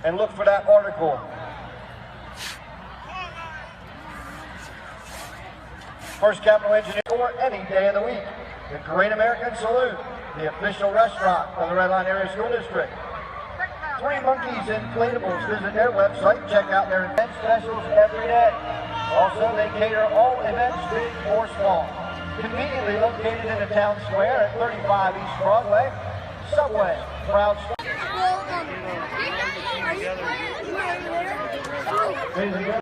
and look for that article. First Capital Engineer for any day of the week. The Great American Salute, the official restaurant of the Red Line Area School District. Three Monkeys Inflatables. Visit their website. Check out their event specials every day. Also, they cater all events, big or small. Conveniently located in the town square at 35 East Broadway. Subway, proud sponsor.